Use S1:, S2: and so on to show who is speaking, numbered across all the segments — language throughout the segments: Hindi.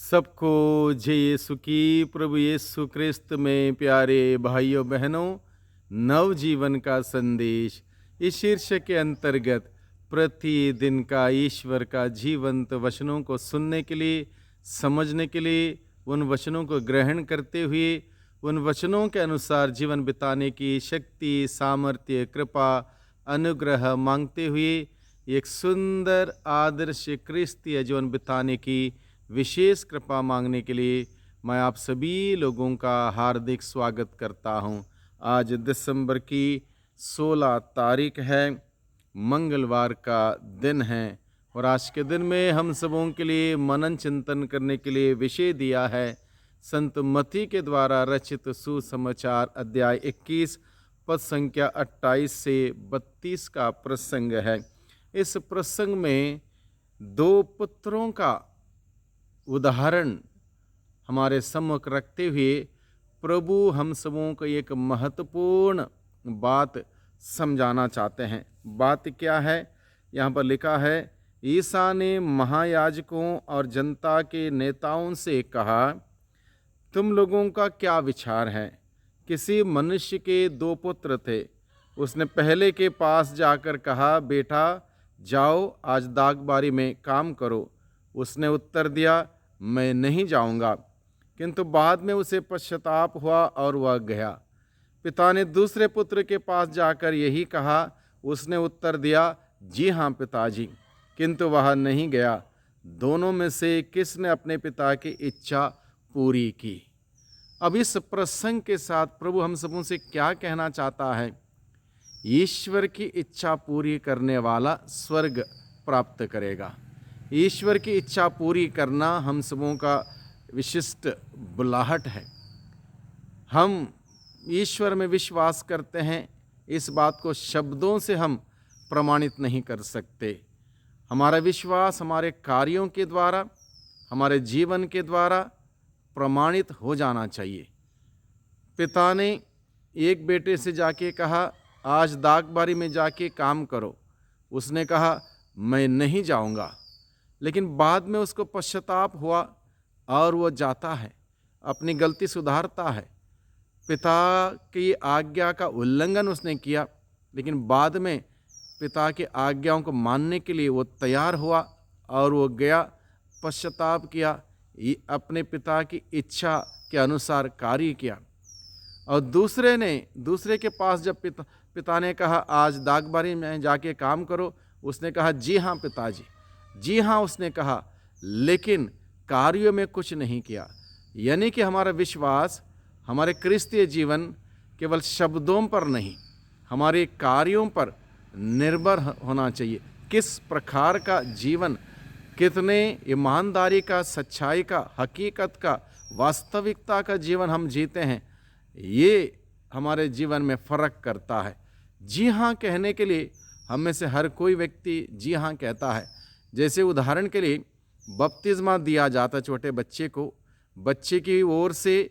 S1: सबको जय यीशु की। प्रभु यीशु क्रिस्त में प्यारे भाइयों बहनों, नवजीवन का संदेश इस शीर्षक के अंतर्गत प्रतिदिन का ईश्वर का जीवंत वचनों को सुनने के लिए, समझने के लिए, उन वचनों को ग्रहण करते हुए उन वचनों के अनुसार जीवन बिताने की शक्ति, सामर्थ्य, कृपा, अनुग्रह मांगते हुए एक सुंदर आदर्श क्रिस्तीय जीवन बिताने की विशेष कृपा मांगने के लिए मैं आप सभी लोगों का हार्दिक स्वागत करता हूं। आज दिसंबर की 16 तारीख है, मंगलवार का दिन है और आज के दिन में हम सबों के लिए मनन चिंतन करने के लिए विषय दिया है संत मत्ती के द्वारा रचित सुसमाचार अध्याय 21 पद संख्या 28 से 32 का प्रसंग है। इस प्रसंग में दो पुत्रों का उदाहरण हमारे सम्मुख रखते हुए प्रभु हम सबों को एक महत्वपूर्ण बात समझाना चाहते हैं। बात क्या है? यहाँ पर लिखा है, ईसा ने महायाजकों और जनता के नेताओं से कहा, तुम लोगों का क्या विचार है? किसी मनुष्य के दो पुत्र थे। उसने पहले के पास जाकर कहा, बेटा जाओ आज दागबारी में काम करो। उसने उत्तर दिया, मैं नहीं जाऊंगा। किंतु बाद में उसे पश्चाताप हुआ और वह गया। पिता ने दूसरे पुत्र के पास जाकर यही कहा। उसने उत्तर दिया, जी हाँ पिताजी, किंतु वह नहीं गया। दोनों में से किसने अपने पिता की इच्छा पूरी की? अब इस प्रसंग के साथ प्रभु हम सबों से क्या कहना चाहता है? ईश्वर की इच्छा पूरी करने वाला स्वर्ग प्राप्त करेगा। ईश्वर की इच्छा पूरी करना हम सबों का विशिष्ट बुलाहट है। हम ईश्वर में विश्वास करते हैं। इस बात को शब्दों से हम प्रमाणित नहीं कर सकते। हमारा विश्वास हमारे कार्यों के द्वारा, हमारे जीवन के द्वारा प्रमाणित हो जाना चाहिए। पिता ने एक बेटे से जाके कहा, आज दागबारी में जाके काम करो। उसने कहा, मैं नहीं जाऊंगा। लेकिन बाद में उसको पश्चाताप हुआ और वो जाता है, अपनी गलती सुधारता है। पिता की आज्ञा का उल्लंघन उसने किया, लेकिन बाद में पिता की आज्ञाओं को मानने के लिए वो तैयार हुआ और वो गया, पश्चाताप किया, अपने पिता की इच्छा के अनुसार कार्य किया। और दूसरे के पास जब पिता ने कहा, आज दागबारी में जाके काम करो, उसने कहा, जी हाँ पिताजी, जी हाँ उसने कहा, लेकिन कार्यों में कुछ नहीं किया। यानी कि हमारा विश्वास, हमारे क्रिस्तीय जीवन केवल शब्दों पर नहीं, हमारे कार्यों पर निर्भर होना चाहिए। किस प्रकार का जीवन, कितने ईमानदारी का, सच्चाई का, हकीकत का, वास्तविकता का जीवन हम जीते हैं, ये हमारे जीवन में फ़र्क करता है। जी हाँ कहने के लिए हम में से हर कोई व्यक्ति जी हाँ कहता है। जैसे उदाहरण के लिए बपतिस्मा दिया जाता छोटे बच्चे को, बच्चे की ओर से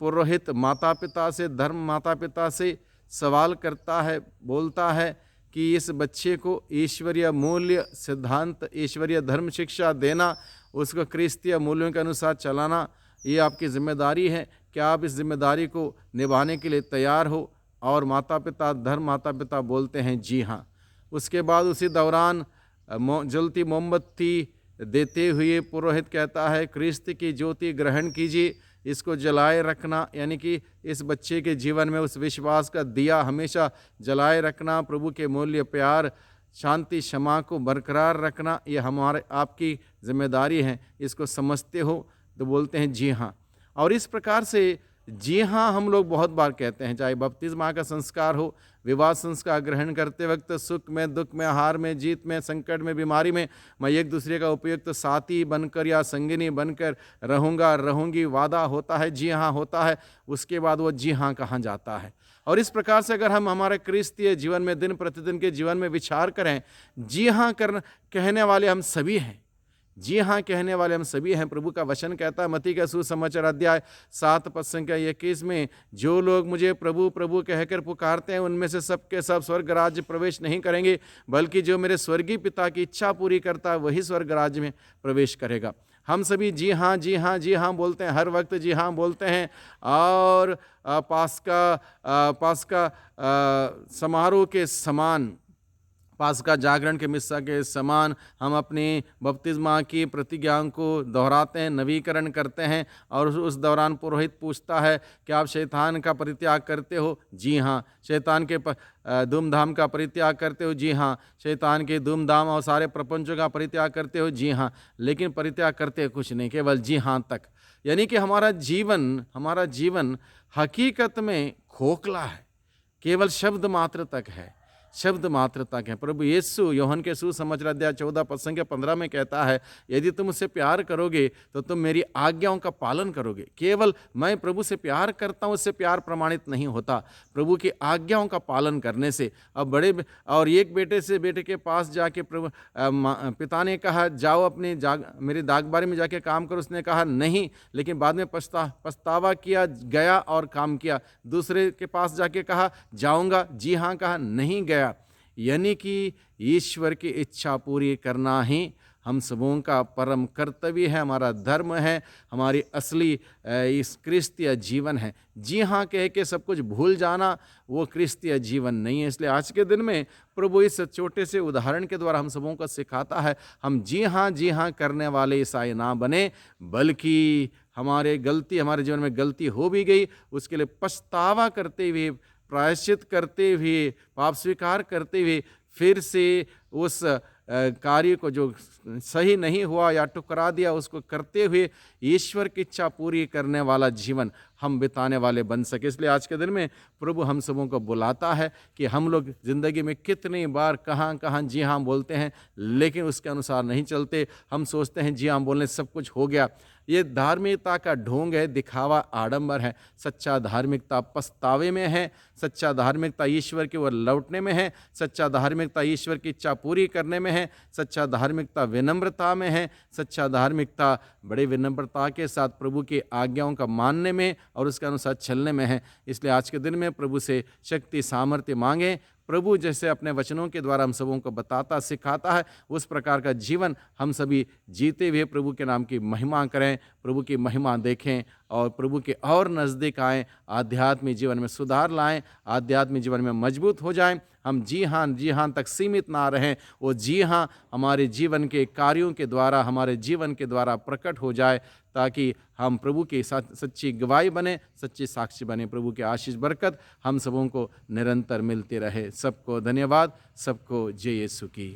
S1: पुरोहित माता पिता से, धर्म माता पिता से सवाल करता है, बोलता है कि इस बच्चे को ईश्वरीय मूल्य सिद्धांत, ईश्वरीय धर्म शिक्षा देना, उसको क्रिस्तीय मूल्यों के अनुसार चलाना, ये आपकी जिम्मेदारी है। क्या आप इस जिम्मेदारी को निभाने के लिए तैयार हो? और माता पिता, धर्म माता पिता बोलते हैं जी हाँ। उसके बाद उसी दौरान जलती मोमबत्ती देते हुए पुरोहित कहता है, क्रिस्त की ज्योति ग्रहण कीजिए, इसको जलाए रखना। यानी कि इस बच्चे के जीवन में उस विश्वास का दिया हमेशा जलाए रखना, प्रभु के मूल्य, प्यार, शांति, क्षमा को बरकरार रखना, ये हमारे आपकी जिम्मेदारी है। इसको समझते हो? तो बोलते हैं जी हाँ। और इस प्रकार से जी हाँ हम लोग बहुत बार कहते हैं, चाहे बपतिस्मा का संस्कार हो, विवाह संस्कार ग्रहण करते वक्त, सुख में, दुख में, हार में, जीत में, संकट में, बीमारी में मैं एक दूसरे का उपयुक्त साथी बनकर या संगिनी बनकर रहूँगा, रहूँगी, वादा होता है, जी हाँ होता है। उसके बाद वो जी हाँ कहाँ जाता है? और इस प्रकार से अगर हम हमारे क्रिस्तीय जीवन में, दिन प्रतिदिन के जीवन में विचार करें, जी हाँ कहने वाले हम सभी हैं। जी हाँ कहने वाले हम सभी हैं। प्रभु का वचन कहता है मत्ती का सुसमाचार अध्याय 7 पद संख्या 21 में, जो लोग मुझे प्रभु प्रभु कहकर पुकारते हैं उनमें से सबके सब स्वर्ग राज्य प्रवेश नहीं करेंगे, बल्कि जो मेरे स्वर्गीय पिता की इच्छा पूरी करता है वही स्वर्ग राज्य में प्रवेश करेगा। हम सभी जी हाँ, जी हाँ, जी हाँ बोलते हैं, हर वक्त जी हाँ बोलते हैं। और पास्का समारोह के समान, पास्का जागरण के मिस्सा के समान हम अपनी बपतिस्मा की प्रतिज्ञाओं को दोहराते हैं, नवीकरण करते हैं। और उस दौरान पुरोहित पूछता है कि आप शैतान का परित्याग करते हो? जी हाँ। शैतान के धूमधाम का परित्याग करते हो? जी हाँ। शैतान के धूमधाम और सारे प्रपंचों का परित्याग करते हो? जी हाँ। लेकिन परित्याग करते कुछ नहीं, केवल जी हाँ तक। यानी कि हमारा जीवन हकीकत में खोखला है, केवल शब्द मात्र तक है, शब्द मात्र तक है। प्रभु यीशु यूहन्ना के सुसमाचार अध्याय 14 पद संख्या 15 में कहता है, यदि तुम मुझसे प्यार करोगे तो तुम मेरी आज्ञाओं का पालन करोगे। केवल मैं प्रभु से प्यार करता हूँ, उससे प्यार प्रमाणित नहीं होता। प्रभु की आज्ञाओं का पालन करने से। अब और एक बेटे के पास जाके प्रभु पिता ने कहा, जाओ अपने मेरे दागबारी में जाके काम करो। उसने कहा नहीं, लेकिन बाद में पछतावा किया, गया और काम किया। दूसरे के पास जाके कहा जाऊंगा, जी हाँ कहा, नहीं गया। यानी कि ईश्वर की इच्छा पूरी करना ही हम सबों का परम कर्तव्य है, हमारा धर्म है, हमारी असली इस क्रिस्तीय जीवन है। जी हाँ कह के सब कुछ भूल जाना वो क्रिस्तीय जीवन नहीं है। इसलिए आज के दिन में प्रभु इस छोटे से उदाहरण के द्वारा हम सबों को सिखाता है, हम जी हाँ करने वाले ईसाई ना बने, बल्कि हमारे जीवन में गलती हो भी गई, उसके लिए पछतावा करते हुए, प्रायश्चित करते हुए, पाप स्वीकार करते हुए, फिर से उस कार्य को जो सही नहीं हुआ या टुकरा दिया उसको करते हुए ईश्वर की इच्छा पूरी करने वाला जीवन हम बिताने वाले बन सके। इसलिए आज के दिन में प्रभु हम सबों को बुलाता है कि हम लोग ज़िंदगी में कितनी बार कहाँ जी हाँ बोलते हैं, लेकिन उसके अनुसार नहीं चलते। हम सोचते हैं जी हाँ बोलने से सब कुछ हो गया। ये धार्मिकता का ढोंग है, दिखावा, आडंबर है। सच्चा धार्मिकता पछतावे में है, सच्चा धार्मिकता ईश्वर की ओर लौटने में है, सच्चा धार्मिकता ईश्वर की इच्छा पूरी करने में है, सच्चा धार्मिकता विनम्रता में है, सच्चा धार्मिकता बड़े विनम्रता के साथ प्रभु की आज्ञाओं का मानने में और उसके अनुसार चलने में है। इसलिए आज के दिन में प्रभु से शक्ति सामर्थ्य मांगें। प्रभु जैसे अपने वचनों के द्वारा हम सबों को बताता सिखाता है, उस प्रकार का जीवन हम सभी जीते हुए प्रभु के नाम की महिमा करें, प्रभु की महिमा देखें और प्रभु के और नज़दीक आएँ, आध्यात्मिक जीवन में सुधार लाएं, आध्यात्मिक जीवन में मजबूत हो जाएं। हम जी हाँ तक सीमित ना रहें, वो जी हाँ हमारे जीवन के कार्यों के द्वारा, हमारे जीवन के द्वारा प्रकट हो जाए, ताकि हम प्रभु की सच्ची गवाही बने, सच्ची साक्षी बने। प्रभु की आशीष बरकत हम सबों को निरंतर मिलती रहे। सबको धन्यवाद, सबको जय यीशु की।